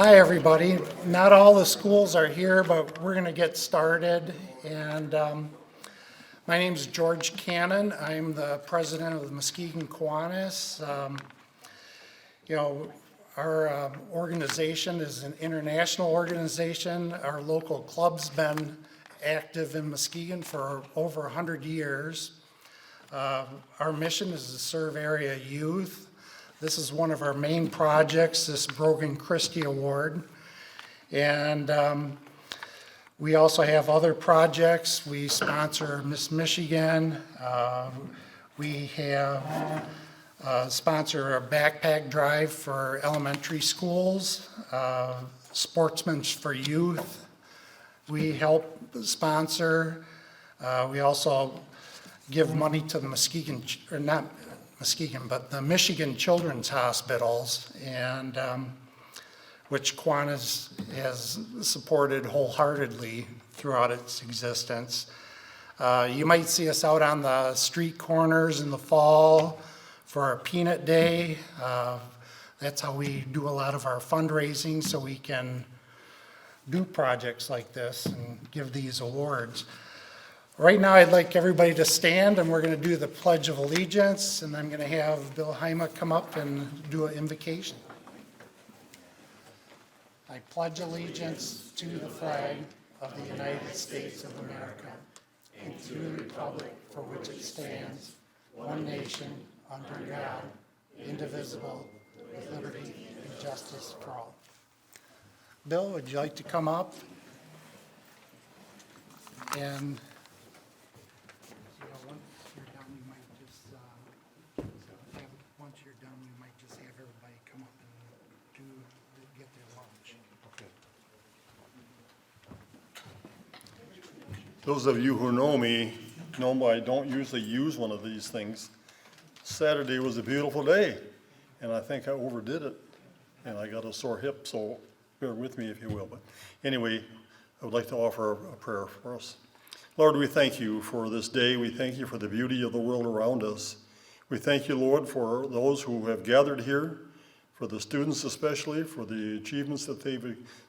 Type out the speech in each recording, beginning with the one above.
Hi, everybody. Not all the schools are here, but we're going to get started. And my name is George Cannon. I'm the president of the Muskegon Kiwanis. Our organization is an international organization. Our local club's been active in Muskegon for over 100 years. Our mission is to serve area youth. This is one of our main projects, this Brogren Christie Award. And we also have other projects. We sponsor Miss Michigan. We have sponsor a backpack drive for elementary schools, Sportsmen for Youth. We help sponsor. We also give money to the Muskegon, or not Muskegon, but the Michigan Children's Hospitals, and which Kiwanis has supported wholeheartedly throughout its existence. You might see us out on the street corners in the fall for our peanut day. That's how we do a lot of our fundraising, so we can do projects like this and give these awards. Right now, I'd like everybody to stand, and we're going to do the Pledge of Allegiance, and I'm going to have Bill Heima come up and do an invocation. I pledge allegiance to the flag of the United States of America and to the republic for which it stands, one nation, under God, indivisible, with liberty and justice for all. Bill, would you like to come up? And once you're done, you might just have everybody come up and get their lunch. Okay. Those of you who know me know I don't usually use one of these things. Saturday was a beautiful day, and I think I overdid it, and I got a sore hip, so bear with me if you will. But anyway, I would like to offer a prayer for us. Lord, we thank you for this day. We thank you for the beauty of the world around us. We thank you, Lord, for those who have gathered here, for the students especially, for the achievements that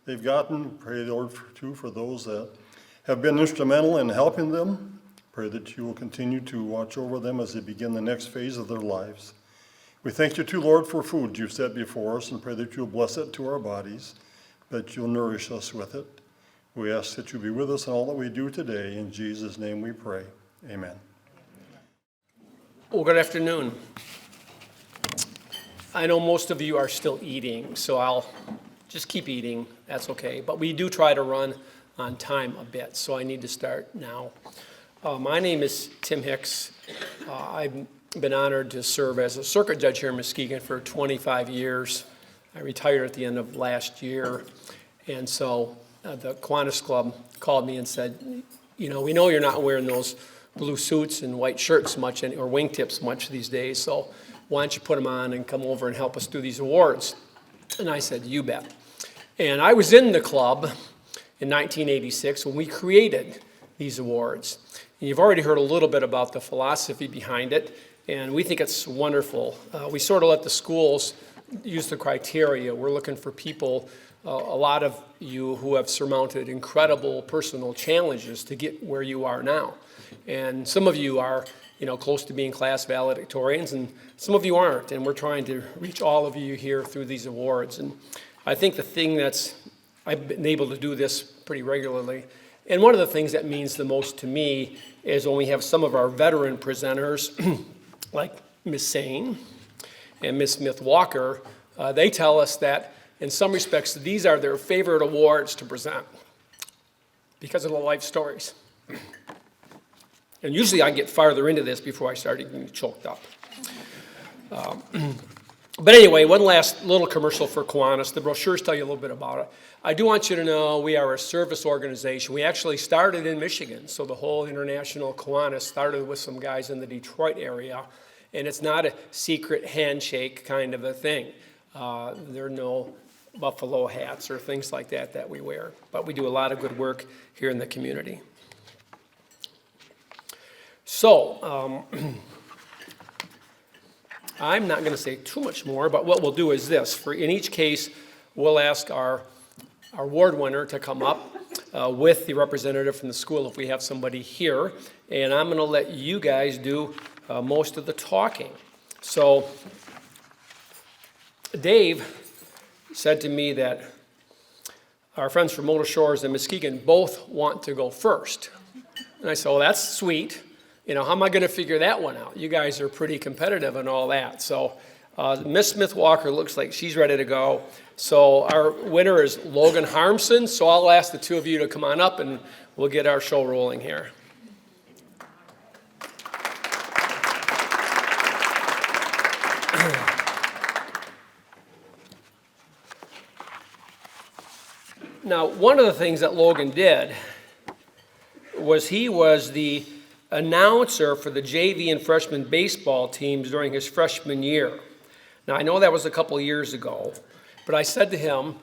they've gotten. Pray, Lord, too, for those that have been instrumental in helping them. Pray that you will continue to watch over them as they begin the next phase of their lives. We thank you, too, Lord, for food you've set before us, and pray that you'll bless it to our bodies, that you'll nourish us with it. We ask that you be with us in all that we do today. In Jesus' name we pray. Amen. Well, good afternoon. I know most of you are still eating, so I'll just keep eating. That's okay. But we do try to run on time a bit, so I need to start now. My name is Tim Hicks. I've been honored to serve as a circuit judge here in Muskegon for 25 years. I retired at the end of last year, and so the Kiwanis Club called me and said, we know you're not wearing those blue suits and white shirts much, or wingtips much these days, so why don't you put them on and come over and help us do these awards? And I said, you bet. And I was in the club in 1986 when we created these awards. And you've already heard a little bit about the philosophy behind it, and we think it's wonderful. We sort of let the schools use the criteria. We're looking for people, a lot of you who have surmounted incredible personal challenges to get where you are now. And some of you are, close to being class valedictorians, and some of you aren't. And we're trying to reach all of you here through these awards. And I think the thing I've been able to do this pretty regularly, and one of the things that means the most to me is when we have some of our veteran presenters, like Miss Sane and Miss Smith-Walker, they tell us that in some respects, these are their favorite awards to present because of the life stories. And usually I get farther into this before I start getting choked up. But anyway, one last little commercial for Kiwanis. The brochures tell you a little bit about it. I do want you to know we are a service organization. We actually started in Michigan, so the whole international Kiwanis started with some guys in the Detroit area, and it's not a secret handshake kind of a thing. There are no buffalo hats or things like that we wear, but we do a lot of good work here in the community. So, I'm not going to say too much more, but what we'll do is this. In each case, we'll ask our award winner to come up with the representative from the school if we have somebody here. And I'm going to let you guys do most of the talking. So Dave said to me that our friends from Motor Shores and Muskegon both want to go first. And I said, well, that's sweet. You know, how am I going to figure that one out? You guys are pretty competitive and all that. So Miss Smith Walker looks like she's ready to go. So our winner is Logan Harmson. So I'll ask the two of you to come on up and we'll get our show rolling here. Now, one of the things that Logan did was he was the announcer for the JV and freshman baseball teams during his freshman year. Now, I know that was a couple of years ago, but I said to him,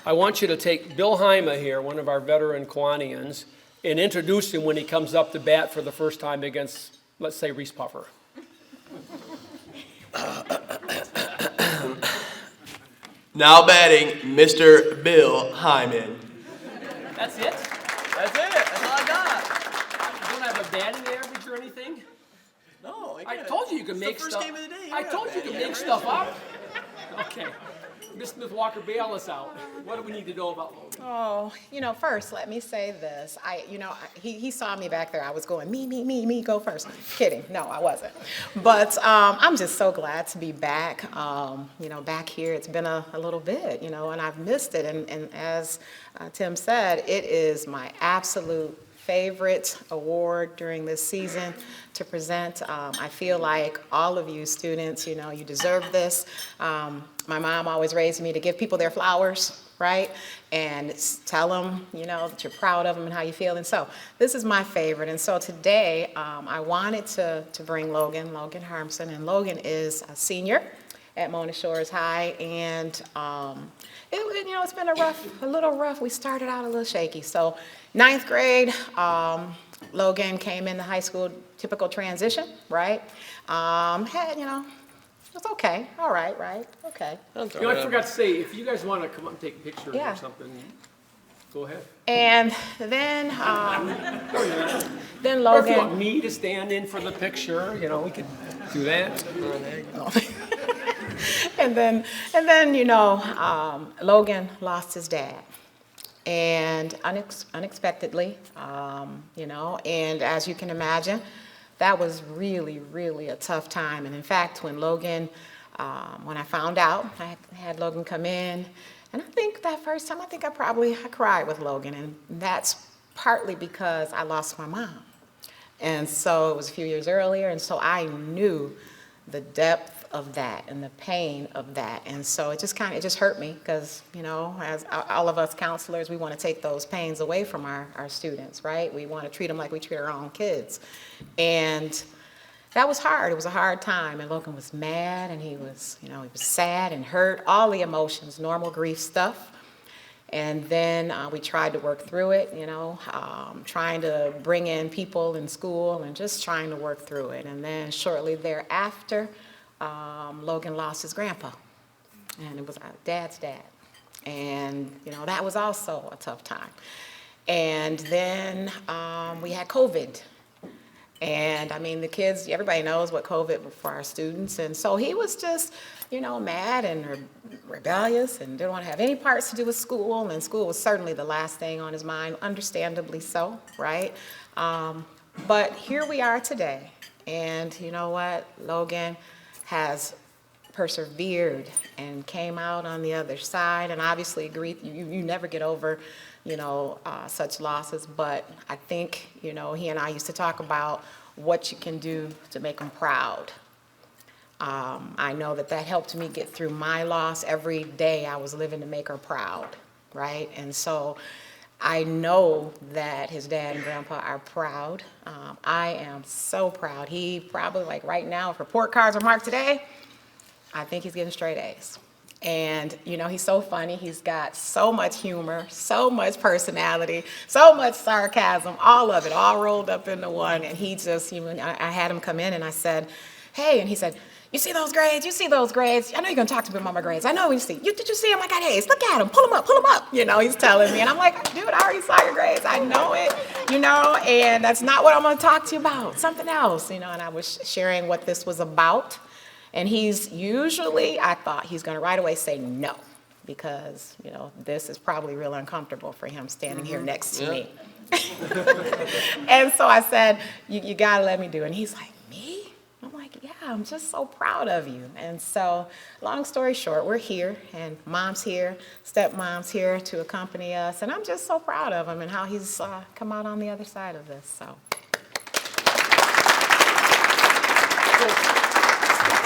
I want you to take Bill Hyma here, one of our veteran Kiwanians, and introduce him when he comes up to bat for the first time against, let's say, Reese Puffer. Now batting, Mr. Bill Hyman. That's it? That's it. That's all I got. You don't have a batting average or anything? No, I told you can make It's the stuff. first game of the day. I told you can make stuff up. Okay. Miss Smith Walker, bail us out. What do we need to know about Logan? Oh, first, let me say this. He saw me back there. I was going, me, go first. Kidding. No, I wasn't. But I'm just so glad to be back, back here. It's been a little bit, and I've missed it. And as Tim said, it is my absolute favorite award during this season to present. I feel like all of you students, you deserve this. My mom always raised me to give people their flowers, right? And tell them, that you're proud of them and how you feel. And so this is my favorite. And so today, I wanted to bring Logan Harmson. And Logan is a senior at Mona Shores High. And it's been a little rough. We started out a little shaky. So 9th grade, Logan came into high school, typical transition, right? It was okay. All right, okay. I forgot to say, if you guys want to come up and take pictures Yeah. or something, go ahead. And then, then Or if you want Logan, me to stand in for the picture, we could do that. and then, Logan lost his dad. And unexpectedly, and as you can imagine, that was really, really a tough time. And in fact, when I found out, I had Logan come in, and I think that first time, I cried with Logan. And that's partly because I lost my mom. And so it was a few years earlier, and so I knew the depth of that and the pain of that. And so it just hurt me because, as all of us counselors, we want to take those pains away from our students, right? We want to treat them like we treat our own kids. And that was hard. It was a hard time. And Logan was mad, and he was sad and hurt, all the emotions, normal grief stuff. And then we tried to work through it, trying to bring in people in school and just trying to work through it. And then shortly thereafter, Logan lost his grandpa, and it was our dad's dad. And, that was also a tough time. And then we had COVID. And the kids, everybody knows what COVID was for our students. And so he was just, mad and rebellious and didn't want to have any parts to do with school. And school was certainly the last thing on his mind, understandably so, right? But here we are today. And you know what? Logan has persevered and came out on the other side. And obviously, you never get over, such losses. But I think, he and I used to talk about what you can do to make them proud. I know that helped me get through my loss. Every day I was living to make her proud, right? And so I know that his dad and grandpa are proud. I am so proud. He probably, right now, if report cards are marked today, I think he's getting straight A's. And, he's so funny. He's got so much humor, so much personality, so much sarcasm, all of it, all rolled up into one. And he just, I had him come in and I said, hey, and he said, you see those grades? You see those grades? I know you're gonna talk to me about my grades. I know you see. Did you see them? I got A's. Look at them. Pull them up. Pull them up. You know, he's telling me, and I'm like, dude, I already saw your grades. I know it. You know, and that's not what I'm gonna talk to you about. Something else. You know, and I was sharing what this was about, and he's usually, I thought he's gonna right away say no, because you know this is probably real uncomfortable for him standing here next to me. And so I said, you gotta let me do it. And he's like, me? I'm like, yeah, I'm just so proud of you. And so, long story short, we're here, and mom's here, stepmom's here to accompany us, and I'm just so proud of him and how he's come out on the other side of this, so.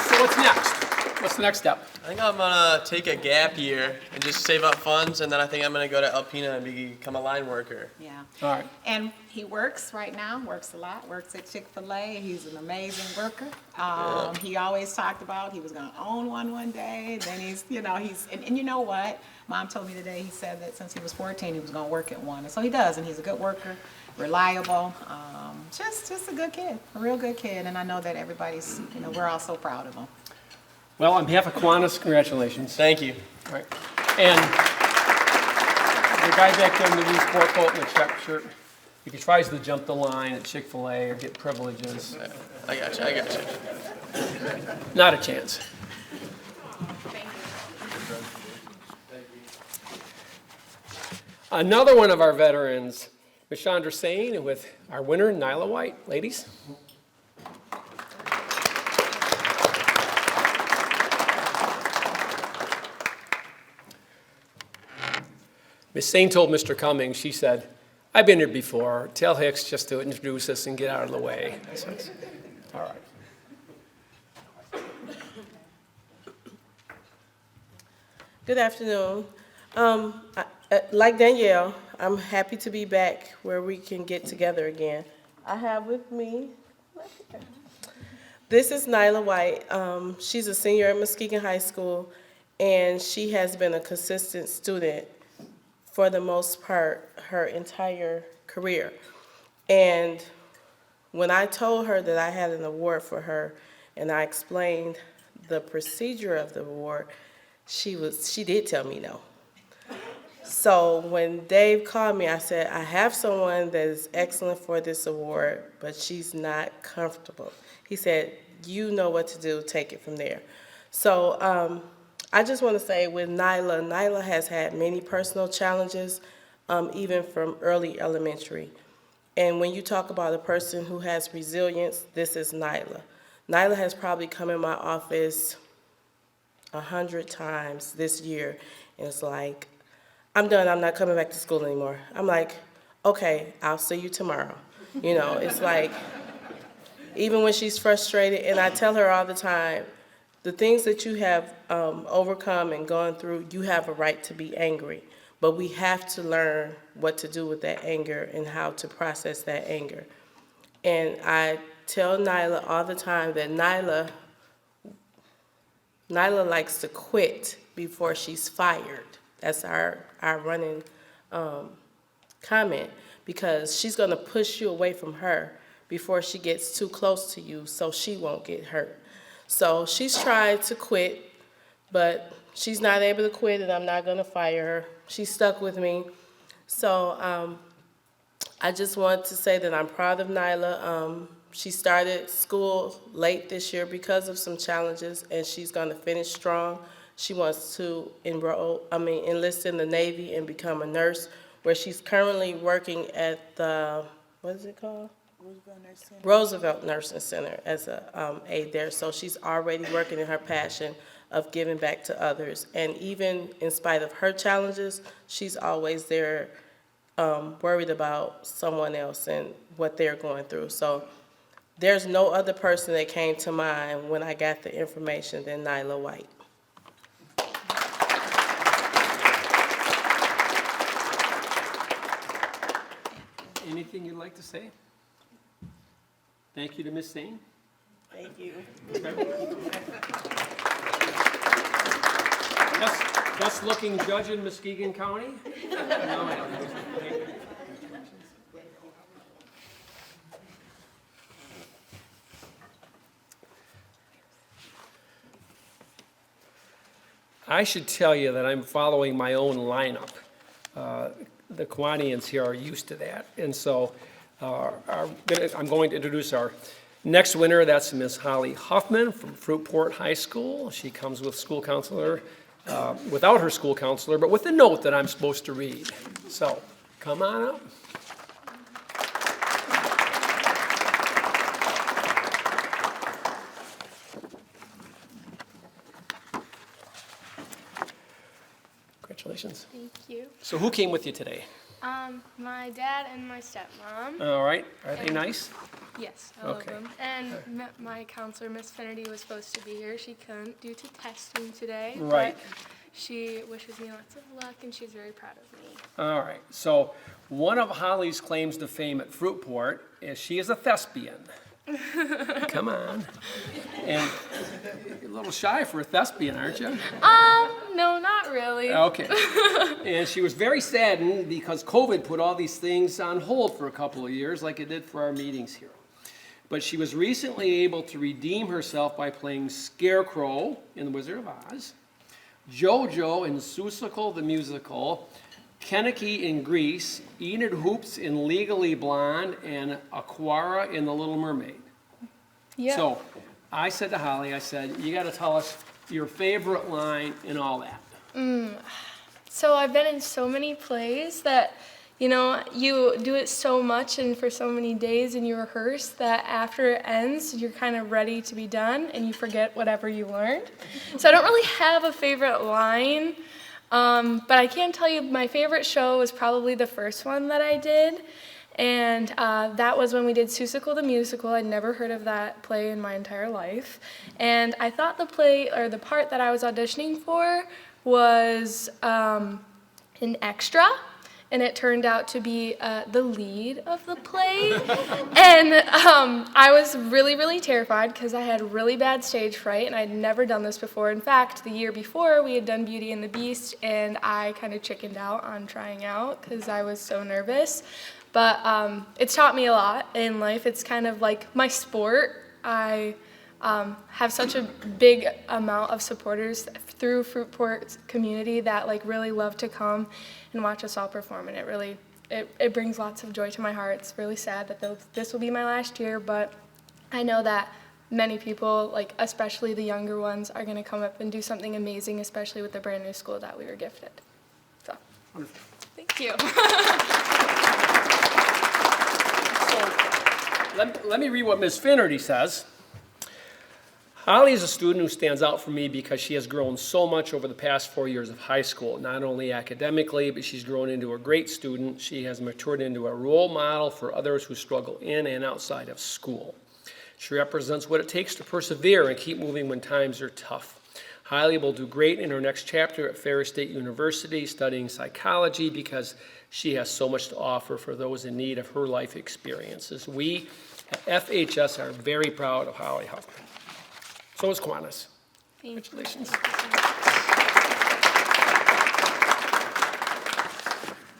So what's next? What's the next step? I think I'm gonna take a gap year and just save up funds, and then I think I'm gonna go to Alpena and become a line worker. Yeah. All right. And he works right now, works a lot, works at Chick-fil-A. He's an amazing worker. He always talked about he was gonna own one day. Then he's, you know, and you know what? Mom told me today, he said that since he was 14, he was gonna work at one. And so he does, and he's a good worker, reliable, just a good kid, a real good kid. And I know that everybody's, you know, we're all so proud of him. Well, on behalf of Kiwanis, congratulations. Thank you. All right. And the guy back there in the blue sport coat and the check shirt, if he tries to jump the line at Chick-fil-A or get privileges, I got you. not a chance. Another one of our veterans, Ms. Chandra Sain, and with our winner, Nyla White. Ladies. Ms. Sain told Mr. Cummings, she said, I've been here before. Tell Hicks just to introduce us and get out of the way. I said, all right. Good afternoon. Like Danielle, I'm happy to be back where we can get together again. I have with me, this is Nyla White. She's a senior at Muskegon High School, and she has been a consistent student for the most part her entire career. And when I told her that I had an award for her and I explained the procedure of the award, she did tell me no. So when Dave called me, I said, I have someone that is excellent for this award, but she's not comfortable. He said, you know what to do, take it from there. So I just want to say with Nyla has had many personal challenges, even from early elementary. And when you talk about a person who has resilience, this is Nyla. Nyla has probably come in my office 100 times this year, and it's like, I'm done, I'm not coming back to school anymore. I'm like, okay, I'll see you tomorrow. You know, it's like, even when she's frustrated, and I tell her all the time, the things that you have overcome and gone through, you have a right to be angry. But we have to learn what to do with that anger and how to process that anger. And I tell Nyla all the time that Nyla likes to quit before she's fired. That's our running comment, because she's gonna push you away from her before she gets too close to you so she won't get hurt. So she's tried to quit, but she's not able to quit, and I'm not gonna fire her. She's stuck with me. So I just want to say that I'm proud of Nyla. She started school late this year because of some challenges, and she's gonna finish strong. She wants to enlist in the Navy and become a nurse, where she's currently working at the, what is it called? Roosevelt Nursing Center as a aide there. So she's already working in her passion of giving back to others. And even in spite of her challenges, she's always there worried about someone else and what they're going through. So there's no other person that came to mind when I got the information than Nyla White. Anything you'd like to say? Thank you to Ms. Sain. Thank you. Best looking judge in Muskegon County? No. I should tell you that I'm following my own lineup. The Kiwanians here are used to that. And so I'm going to introduce our next winner. That's Miss Holly Huffman from Fruitport High School. She comes with school counselor, without her school counselor, but with a note that I'm supposed to read. So come on up. Congratulations. Thank you. So who came with you today? My dad and my stepmom. All right, are they nice? Yes, I love Okay. them. And my counselor, Miss Finnerty, was supposed to be here. She couldn't due to testing today. Right. But she wishes me lots of luck, and she's very proud of me. All right, so one of Holly's claims to fame at Fruitport is she is a thespian. Come on. And you're a little shy for a thespian, aren't you? No, not really. Okay. And she was very saddened because COVID put all these things on hold for a couple of years, like it did for our meetings here. But she was recently able to redeem herself by playing Scarecrow in The Wizard of Oz, JoJo in Seussical the Musical, Kentucky in Grease, Enid Hoops in Legally Blonde, and Aquara in The Little Mermaid. Yeah. So I said to Holly, I said, you got to tell us your favorite line and all that. So I've been in so many plays that, you know, you do it so much and for so many days and you rehearse that after it ends, you're kind of ready to be done and you forget whatever you learned. So I don't really have a favorite line, but I can tell you my favorite show was probably the first one that I did. And that was when we did Seussical the Musical. I'd never heard of that play in my entire life. And I thought the play, or the part that I was auditioning for, was an extra. And it turned out to be the lead of the play. And I was really, really terrified because I had really bad stage fright and I'd never done this before. In fact, the year before, we had done Beauty and the Beast, and I kind of chickened out on trying out because I was so nervous. But it's taught me a lot in life. It's kind of like my sport. I have such a big amount of supporters through Fruitport's community that like really love to come and watch us all perform, and it brings lots of joy to my heart. It's really sad that this will be my last year, but I know that many people, like especially the younger ones, are going to come up and do something amazing, especially with the brand new school that we were gifted. So, thank you. Let me read what Ms. Finnerty says. Holly is a student who stands out for me because she has grown so much over the past 4 years of high school, not only academically, but she's grown into a great student. She has matured into a role model for others who struggle in and outside of school. She represents what it takes to persevere and keep moving when times are tough. Holly will do great in her next chapter at Ferris State University studying psychology because she has so much to offer for those in need of her life experiences. We at FHS are very proud of Holly Huffman. So is Kiwanis. Congratulations.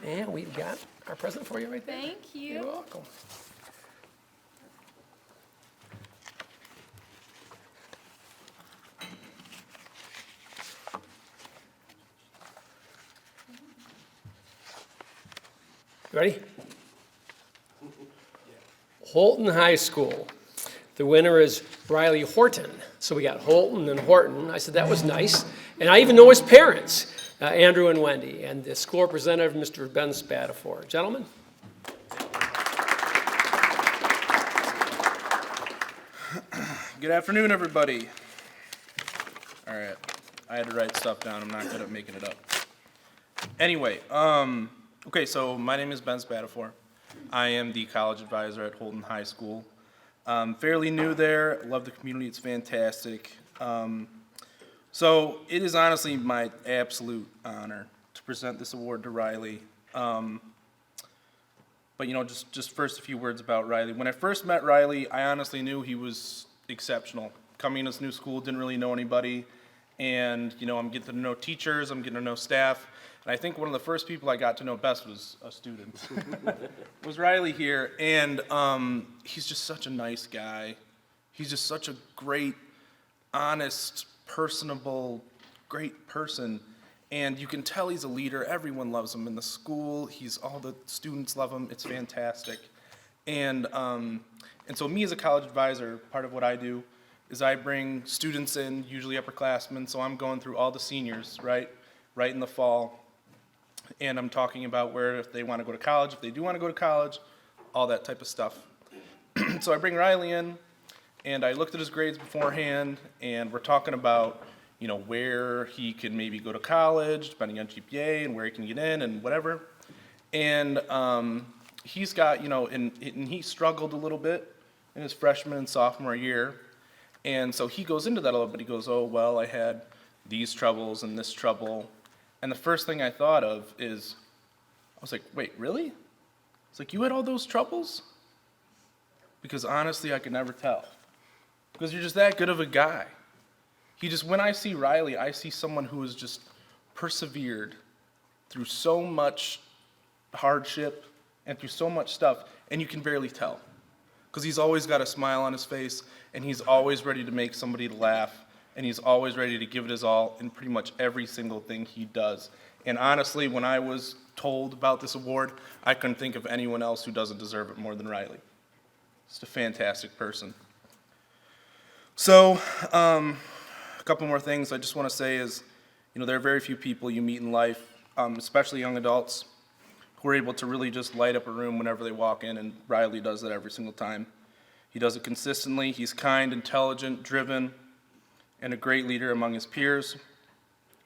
And we've got our present for you right there. Thank you. You're welcome. Ready? Holton High School. The winner is Riley Horton. So we got Holton and Horton. I said that was nice. And I even know his parents, Andrew and Wendy. And the school representative, Mr. Ben Spatafor. Gentlemen. Good afternoon, everybody. All right, I had to write stuff down. I'm not good at making it up. Anyway, okay, so my name is Ben Spatafor. I am the college advisor at Holton High School. Fairly new there, love the community, it's fantastic. So it is honestly my absolute honor to present this award to Riley. But you know, just first a few words about Riley. When I first met Riley, I honestly knew he was exceptional. Coming to this new school, didn't really know anybody. And, you know, I'm getting to know teachers, I'm getting to know staff. And I think one of the first people I got to know best was a student. Was Riley here. And he's just such a nice guy. He's just such a great, honest, personable, great person, and you can tell he's a leader. Everyone loves him in the school. All the students love him. It's fantastic. And so me as a college advisor, part of what I do is I bring students in, usually upperclassmen, so I'm going through all the seniors, right in the fall, and I'm talking about where if they want to go to college, if they do want to go to college, all that type of stuff. So I bring Riley in, and I looked at his grades beforehand, and we're talking about, where he can maybe go to college, depending on GPA, and where he can get in, and whatever. And he's got, and he struggled a little bit in his freshman and sophomore year. And so he goes into that a little bit. He goes, oh, well, I had these troubles and this trouble. And the first thing I thought of is, I was like, wait, really? It's like, you had all those troubles? Because honestly, I could never tell. Because you're just that good of a guy. When I see Riley, I see someone who has just persevered through so much hardship and through so much stuff, and you can barely tell. Because he's always got a smile on his face, and he's always ready to make somebody laugh, and he's always ready to give it his all in pretty much every single thing he does. And honestly, when I was told about this award, I couldn't think of anyone else who doesn't deserve it more than Riley. Just a fantastic person. So, a couple more things I just want to say is, there are very few people you meet in life, especially young adults, who are able to really just light up a room whenever they walk in, and Riley does that every single time. He does it consistently. He's kind, intelligent, driven, and a great leader among his peers.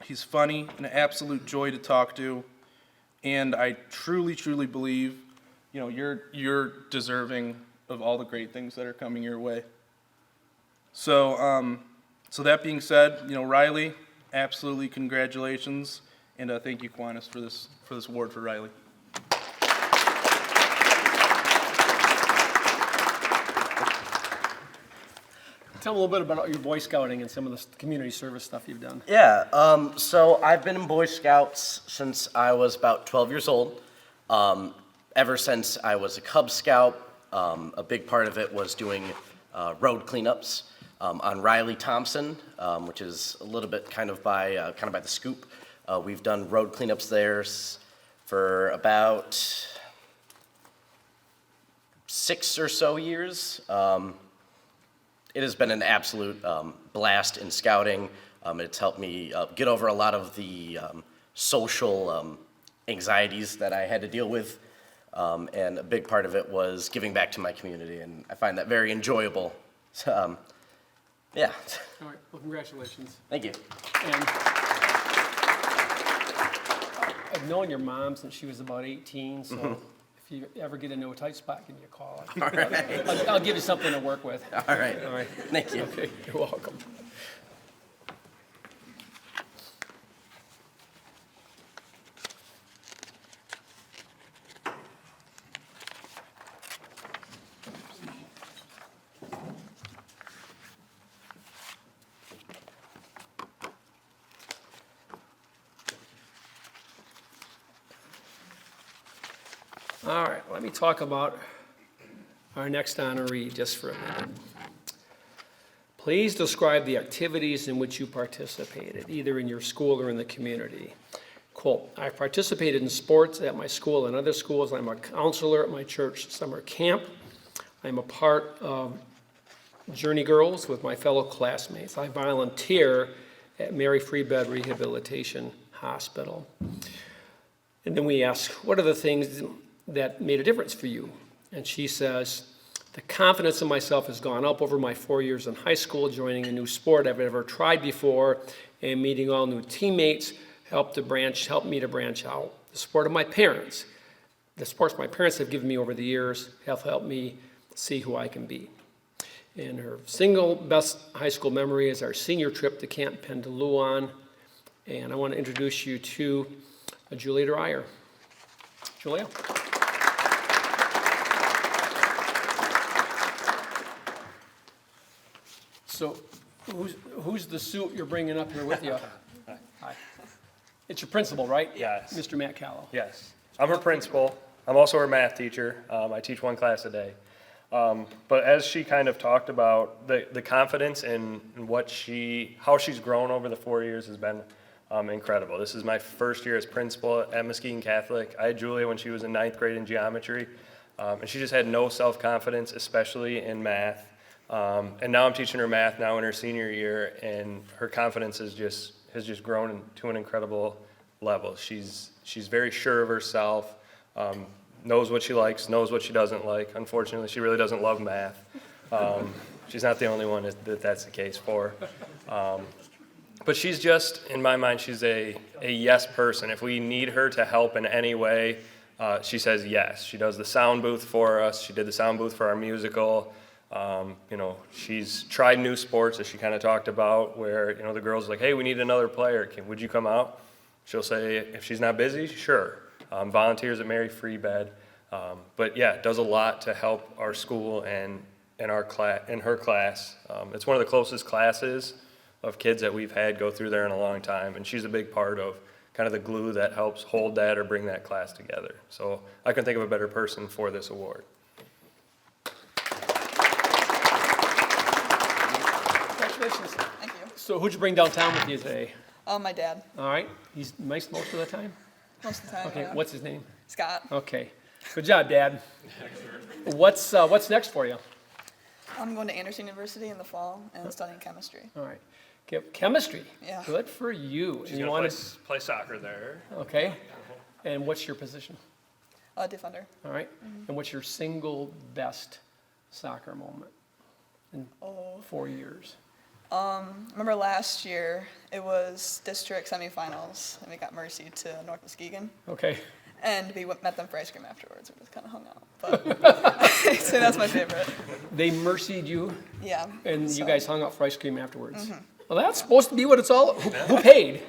He's funny, an absolute joy to talk to, and I truly, truly believe, you're deserving of all the great things that are coming your way. So that being said, Riley, absolutely congratulations, and thank you, Kiwanis, for this award for Riley. Tell them a little bit about your Boy Scouting and some of the community service stuff you've done. Yeah, so I've been in Boy Scouts since I was about 12 years old. Ever since I was a Cub Scout, a big part of it was doing road cleanups on Riley Thompson, which is a little bit kind of by the Scoop. We've done road cleanups there for about 6 or so years. It has been an absolute blast in scouting. It's helped me get over a lot of the social anxieties that I had to deal with. And a big part of it was giving back to my community, and I find that very enjoyable. So, yeah. All right, well, congratulations. Thank you. And I've known your mom since she was about 18, so if you ever get into a tight spot, give me a call. All right. I'll give you something to work with. All right. All right. Thank you. Okay, you're welcome. All right, let me talk about our next honoree just for a minute. Please describe the activities in which you participated, either in your school or in the community. Quote, I participated in sports at my school and other schools. I'm a counselor at my church summer camp. I'm a part of Journey Girls with my fellow classmates. I volunteer at Mary Free Bed Rehabilitation Hospital. And then we ask, what are the things that made a difference for you? And she says, the confidence in myself has gone up over my 4 years in high school, joining a new sport I've never tried before, and meeting all new teammates helped me to branch out. The sports my parents have given me over the years have helped me see who I can be. And her single best high school memory is our senior trip to Camp Pendaluan. And I want to introduce you to Julia Dreyer. Julia? So who's the suit you're bringing up here with you? Hi. It's your principal, right? Yes. Mr. Matt Callow. Yes. I'm her principal. I'm also her math teacher. I teach one class a day. But as she kind of talked about, the confidence in how she's grown over the 4 years has been incredible. This is my first year as principal at Muskegon Catholic. I had Julia when she was in 9th grade in geometry, and she just had no self-confidence, especially in math. And now I'm teaching her math now in her senior year, and her confidence has just grown to an incredible level. She's very sure of herself, knows what she likes, knows what she doesn't like. Unfortunately, she really doesn't love math. She's not the only one that's the case for. But she's just, in my mind, she's a yes person. If we need her to help in any way, she says yes. She does the sound booth for us. She did the sound booth for our musical. She's tried new sports, as she kind of talked about, where, the girls are like, hey, we need another player. Would you come out? She'll say, if she's not busy, sure. Volunteers at Mary Free Bed. But yeah, does a lot to help our school and in her class. It's one of the closest classes of kids that we've had go through there in a long time, and she's a big part of kind of the glue that helps hold that or bring that class together. So I couldn't think of a better person for this award. Congratulations. Thank you. So who'd you bring downtown with you today? My dad, All right, he's nice most of the time? most of the time. Okay, yeah. what's his name? Scott. Okay, good job, Dad. What's next for you? I'm going to Anderson University in the fall and studying chemistry. All right, chemistry. Yeah. Good for you. She's And you going want to to, play soccer there. okay, and what's your position? Defender. All right, and what's your single best soccer moment in 4 years? Remember last year, it was district semifinals, and we got mercy to North Muskegon. Okay, And we met them for ice cream afterwards. We just kind of hung out. But so that's my favorite. they mercied you, Yeah. and so, you guys hung out for ice cream afterwards. Well, that's supposed to be what it's all. Who paid?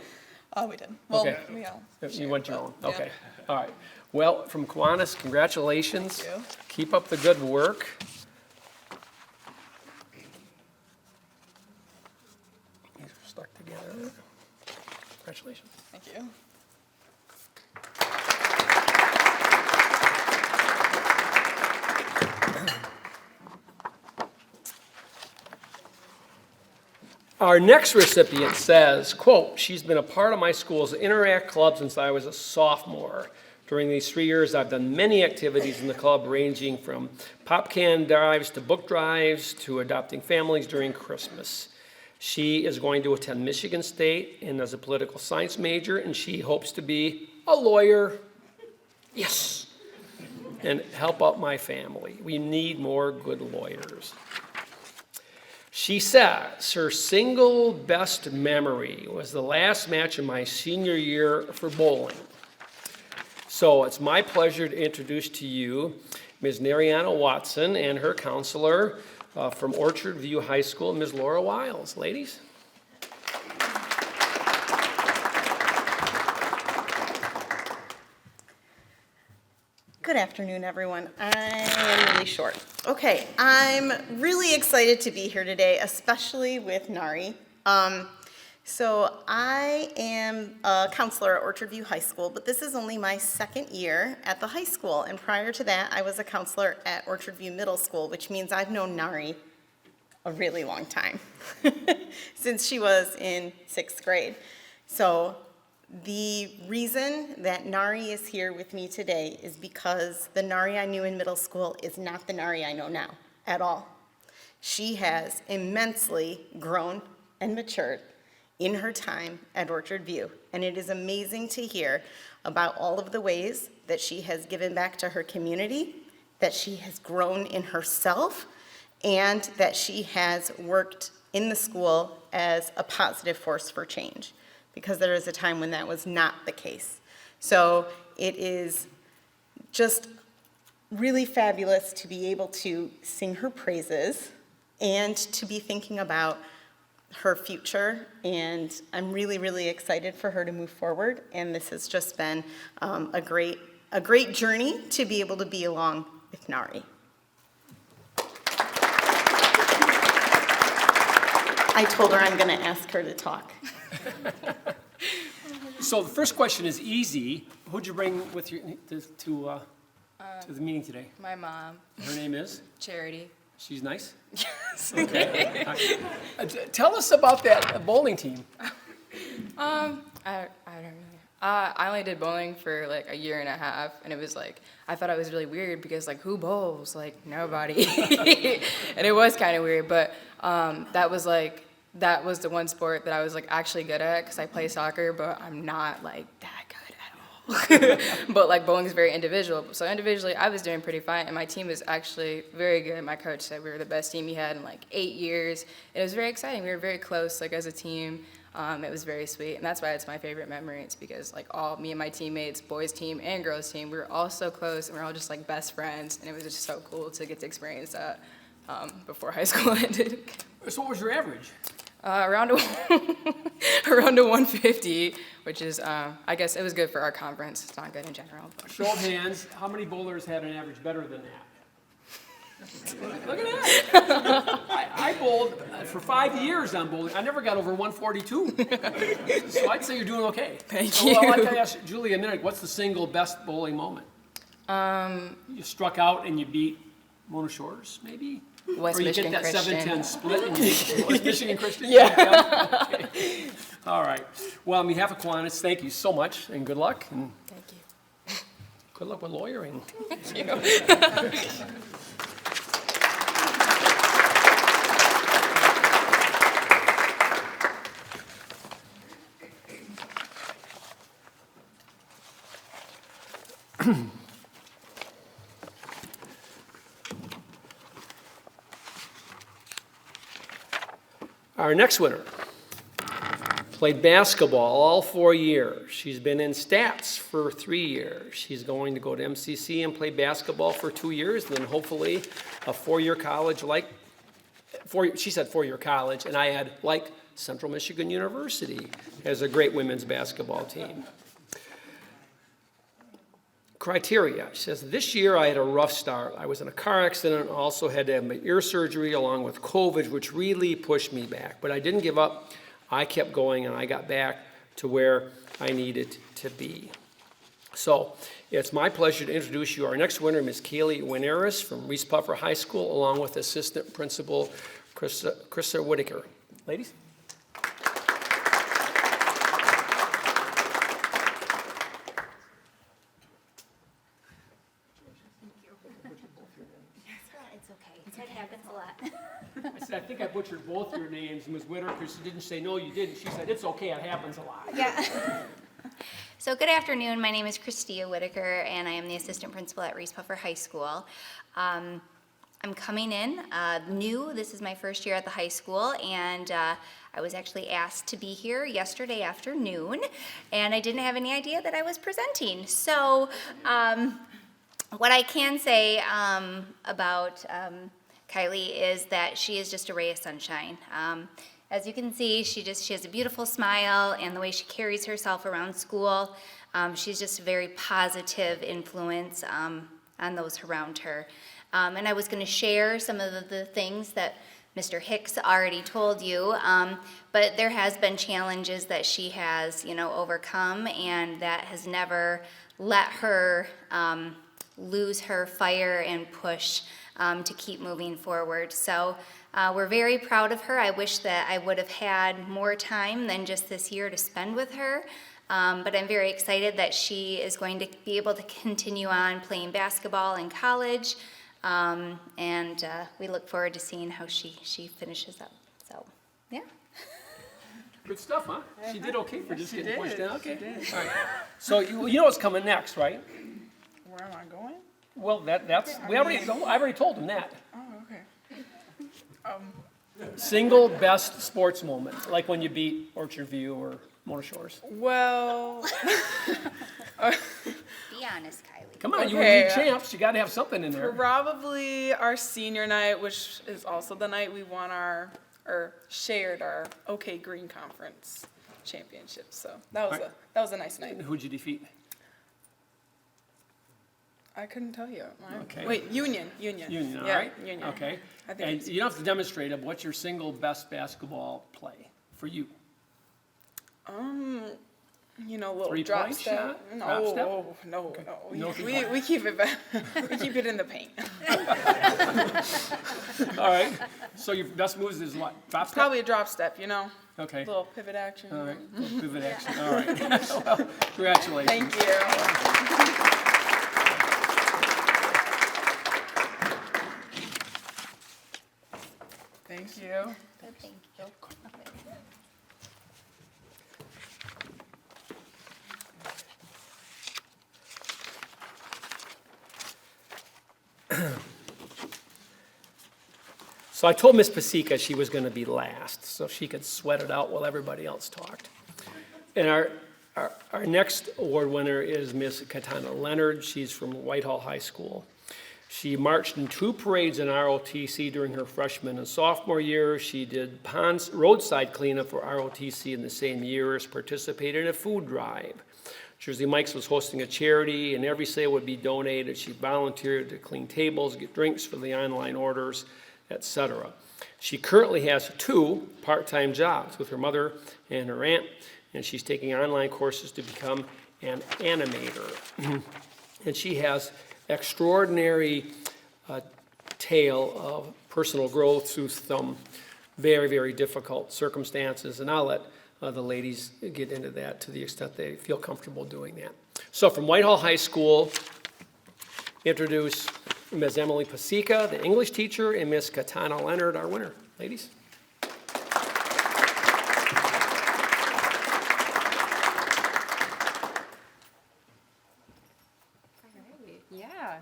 we did. Well, Okay. we all You shared, went your but, own. yeah. Okay, all right. Well, from Kiwanis, congratulations. Thank you. Keep up the good work. These are stuck together. Congratulations. Thank you. Our next recipient says, quote, she's been a part of my school's Interact Club since I was a sophomore. During these 3 years, I've done many activities in the club, ranging from pop can drives to book drives to adopting families during Christmas. She is going to attend Michigan State and is a political science major, and she hopes to be a lawyer. Yes. And help out my family. We need more good lawyers. She says her single best memory was the last match of my senior year for bowling. So it's my pleasure to introduce to you Ms. Nariana Watson and her counselor from Orchard View High School, Ms. Laura Wiles. Ladies. Good afternoon, everyone. I am really short. Okay, I'm really excited to be here today, especially with Nari. So I am a counselor at Orchard View High School, but this is only my second year at the high school. And prior to that, I was a counselor at Orchard View Middle School, which means I've known Nari a really long time, since she was in 6th grade. So the reason that Nari is here with me today is because the Nari I knew in middle school is not the Nari I know now at all. She has immensely grown and matured in her time at Orchard View, and it is amazing to hear about all of the ways that she has given back to her community, that she has grown in herself, and that she has worked in the school as a positive force for change, because there is a time when that was not the case. So it is just really fabulous to be able to sing her praises and to be thinking about her future, and I'm really, really excited for her to move forward, and this has just been a great journey to be able to be along with Nari. I told her I'm going to ask her to talk. So the first question is easy. Who'd you bring with you to to the meeting today? My mom, Her name is? Charity. She's nice? Yes. Okay. Tell us about that bowling team. I don't really. I only did bowling for like a year and a half, and it was like, I thought it was really weird because like, who bowls? Like, nobody. And it was kind of weird, but that was the one sport that I was like actually good at, because I play soccer, but I'm not like that good at all. But like bowling is very individual. So individually, I was doing pretty fine, and my team was actually very good. My coach said we were the best team he had in like 8 years. It was very exciting. We were very close, like as a team. It was very sweet, and that's why it's my favorite memory. It's because like all me and my teammates, boys team and girls team, we were all so close, and we were all just like best friends, and it was just so cool to get to experience that before high school ended. So what was your average? Around a 150, which is, I guess it was good for our conference. It's not good in general. But. Show of hands, how many bowlers had an average better than that? Look at that. I bowled for 5 years on bowling. I never got over 142. So I'd say you're doing okay. Thank you. Well, I'd like to ask Julie a minute, what's the single best bowling moment? You struck out and you beat Mona Shores, maybe? West or you Michigan get that Christian. 7-10 split and you beat West Michigan Christian? Yeah. Okay. All right. Well, on behalf of Kiwanis, thank you so much and good luck. And Thank you. good luck with lawyering. Thank you. Our next winner played basketball all 4 years. She's been in stats for 3 years. She's going to go to MCC and play basketball for 2 years, and then hopefully a 4-year college she said 4-year college, and I add like Central Michigan University has a great women's basketball team. Criteria, she says, this year I had a rough start. I was in a car accident and also had to have my ear surgery along with COVID, which really pushed me back. But I didn't give up. I kept going and I got back to where I needed to be. So it's my pleasure to introduce you our next winner, Ms. Kaylee Winaris from Reese Puffer High School, along with Assistant Principal Christa Whitaker. Ladies? I said, I think I butchered both your names, Ms. Whitaker. She didn't say, no, you didn't. She said, it's okay, it happens a lot. Yeah. So good afternoon. My name is Christie Whitaker, and I am the assistant principal at Reese Puffer High School. I'm coming in new. This is my first year at the high school, and I was actually asked to be here yesterday afternoon, and I didn't have any idea that I was presenting. So what I can say about Kylie is that she is just a ray of sunshine. As you can see, she has a beautiful smile, and the way she carries herself around school, she's just a very positive influence on those around her. And I was going to share some of the things that Mr. Hicks already told you, but there has been challenges that she has, overcome, and that has never let her lose her fire and push to keep moving forward. So we're very proud of her. I wish that I would have had more time than just this year to spend with her, but I'm very excited that she is going to be able to continue on playing basketball in college, and we look forward to seeing how she finishes up. So, yeah. Good stuff, huh? She did okay for just getting pushed down. Okay. All right. So you know what's coming next, right? Where am I going? Well, I already told him that. Oh, okay. Single best sports moment, like when you beat Orchard View or Mona Shores. Well, Be honest, Kylie. Come on, you were league champs. You got to have something in there. probably our senior night, which is also the night we won shared our OK Green Conference championship. So that was a nice night. Who'd you defeat? I couldn't tell you. Okay. Wait, Union. Union, all Yeah, right? Union. Okay. I think And it's- you don't have to demonstrate it, but what's your single best basketball play for you? You know, little 3-point drop shot? step. Drop No, step? no. No We keep it back. We keep it in the paint. All right, so your best moves is what? Drop step? Probably a drop step, you know? Okay. Little pivot action. All right, little pivot action, all right. Well, congratulations. Thank you. Thank you. Thank you. So I told Miss Pasica she was gonna be last, so she could sweat it out while everybody else talked. And our next award winner is Miss Katana Leonard. She's from Whitehall High School. She marched in 2 parades in ROTC during her freshman and sophomore year. She did roadside cleanup for ROTC in the same years, participated in a food drive. Jersey Mike's was hosting a charity, and every sale would be donated. She volunteered to clean tables, get drinks for the online orders, etc. She currently has 2 part-time jobs with her mother and her aunt, and she's taking online courses to become an animator. And she has extraordinary tale of personal growth through some very, very difficult circumstances, and I'll let the ladies get into that to the extent they feel comfortable doing that. So from Whitehall High School, introduce Ms. Emily Pasica, the English teacher, and Ms. Katana Leonard, our winner. Ladies. Yeah,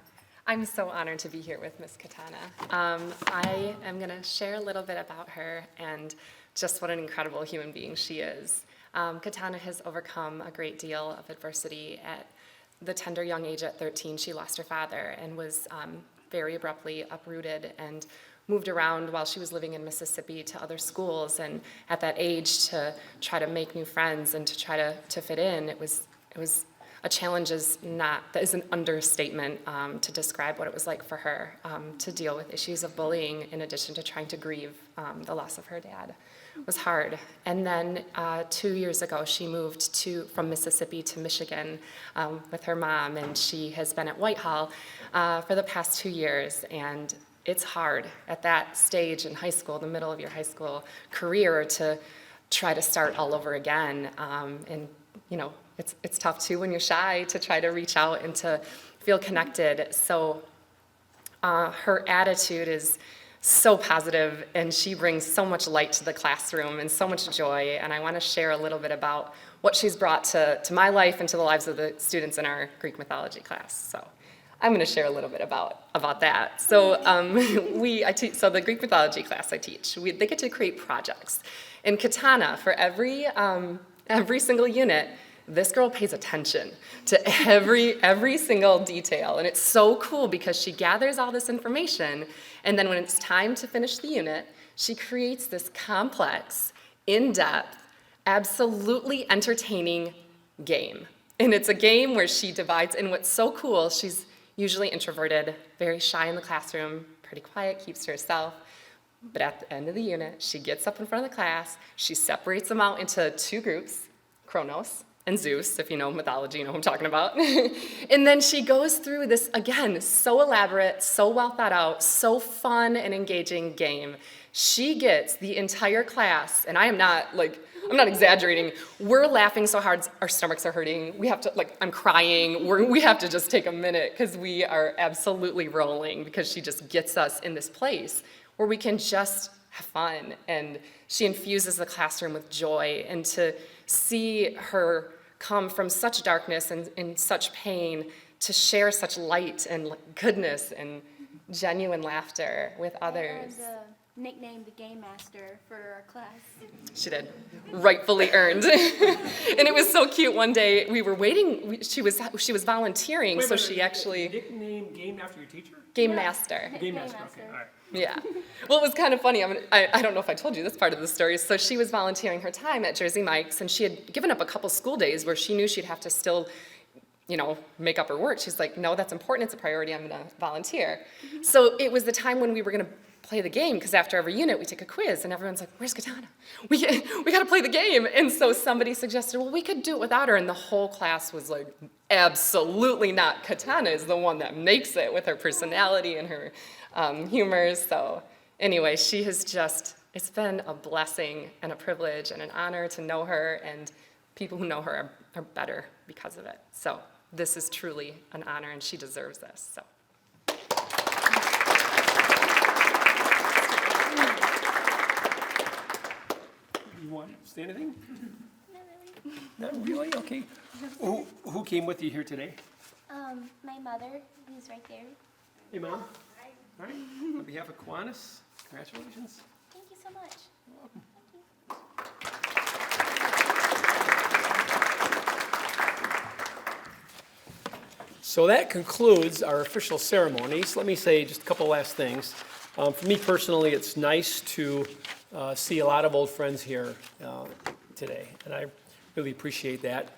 I'm so honored to be here with Miss Katana. I am going to share a little bit about her and just what an incredible human being she is. Katana has overcome a great deal of adversity. At the tender young age at 13, she lost her father and was very abruptly uprooted and moved around while she was living in Mississippi to other schools. And at that age, to try to make new friends and to try to fit in, it was a challenge that is an understatement to describe what it was like for her to deal with issues of bullying in addition to trying to grieve the loss of her dad. It was hard. And then 2 years ago, she moved from Mississippi to Michigan with her mom, and she has been at Whitehall for the past 2 years. And it's hard at that stage in high school, the middle of your high school career, to try to start all over again. And you know, it's tough too when you're shy to try to reach out and to feel connected. So her attitude is so positive, and she brings so much light to the classroom and so much joy. And I want to share a little bit about what she's brought to my life and to the lives of the students in our Greek mythology class. So I'm going to share a little bit about that. So so the Greek mythology class I teach, they get to create projects. And Katana, for every single unit, this girl pays attention to every single detail. And it's so cool because she gathers all this information, and then when it's time to finish the unit, she creates this complex, in-depth, absolutely entertaining game. And it's a game where she divides, and what's so cool, she's usually introverted, very shy in the classroom, pretty quiet, keeps to herself. But at the end of the unit, she gets up in front of the class, she separates them out into 2 groups, Kronos and Zeus, if you know mythology, you know who I'm talking about. And then she goes through this, again, so elaborate, so well thought out, so fun and engaging game. She gets the entire class, and I'm not exaggerating. We're laughing so hard, our stomachs are hurting. We have to, I'm crying. We have to just take a minute because we are absolutely rolling because she just gets us in this place where we can just have fun. And she infuses the classroom with joy, and to see her come from such darkness and such pain to share such light and goodness and genuine laughter with others. Nicknamed the Game Master for our class. She did, rightfully earned. And it was so cute. One day we were waiting. She was volunteering, so she actually Nickname game after your teacher? Game Master. Game Master. Okay, all right. Yeah. Well, it was kind of funny. I don't know if I told you this part of the story. So she was volunteering her time at Jersey Mike's, and she had given up a couple school days where she knew she'd have to still, make up her work. She's like, no, that's important. It's a priority. I'm going to volunteer. So it was the time when we were going to play the game, because after every unit, we take a quiz, and everyone's like, where's Katana? We got to play the game. And so somebody suggested, well, we could do it without her, and the whole class was like, absolutely not. Katana is the one that makes it with her personality and her humor. So anyway, she has just, it's been a blessing and a privilege and an honor to know her, and people who know her are better because of it. So this is truly an honor, and she deserves this. So. You want to say anything? Not really, okay. Who came with you here today? My mother, who's right there. Hey, Mom. All right, on behalf of Kiwanis, congratulations. Thank you so much. You're welcome. So that concludes our official ceremonies. Let me say just a couple last things. For me personally, it's nice to see a lot of old friends here today, and I really appreciate that.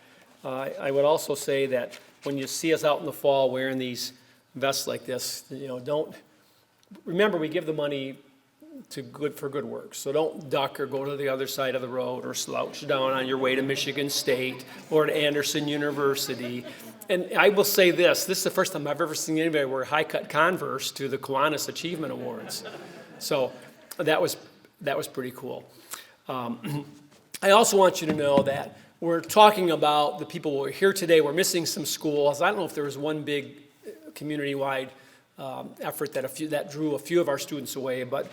I would also say that when you see us out in the fall wearing these vests like this, don't, remember we give the money for good work. So don't duck or go to the other side of the road or slouch down on your way to Michigan State or to Anderson University. And I will say this is the first time I've ever seen anybody wear high-cut Converse to the Kiwanis Achievement Awards. So that was pretty cool. I also want you to know that we're talking about the people who are here today. We're missing some schools. I don't know if there was one big community-wide effort that drew a few of our students away, but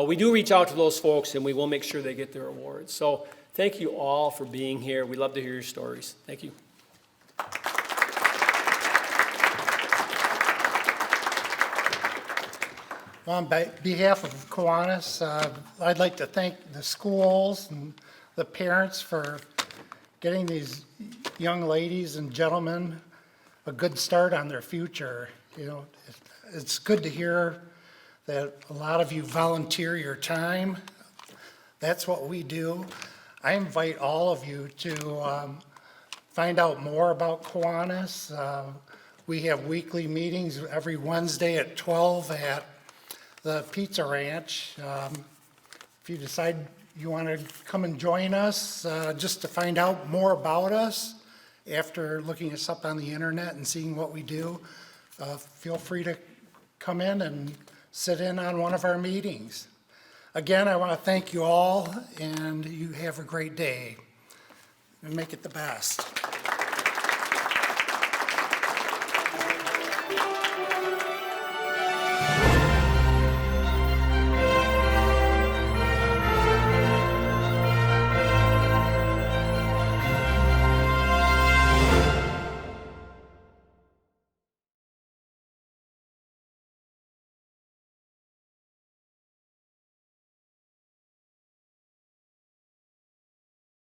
we do reach out to those folks, and we will make sure they get their awards. So thank you all for being here. We love to hear your stories. Thank you. On behalf of Kiwanis, I'd like to thank the schools and the parents for getting these young ladies and gentlemen a good start on their future. It's good to hear that a lot of you volunteer your time. That's what we do. I invite all of you to find out more about Kiwanis. We have weekly meetings every Wednesday at 12 at the Pizza Ranch. If you decide you want to come and join us, just to find out more about us after looking us up on the internet and seeing what we do, feel free to come in and sit in on one of our meetings. Again, I want to thank you all, and you have a great day, and make it the best.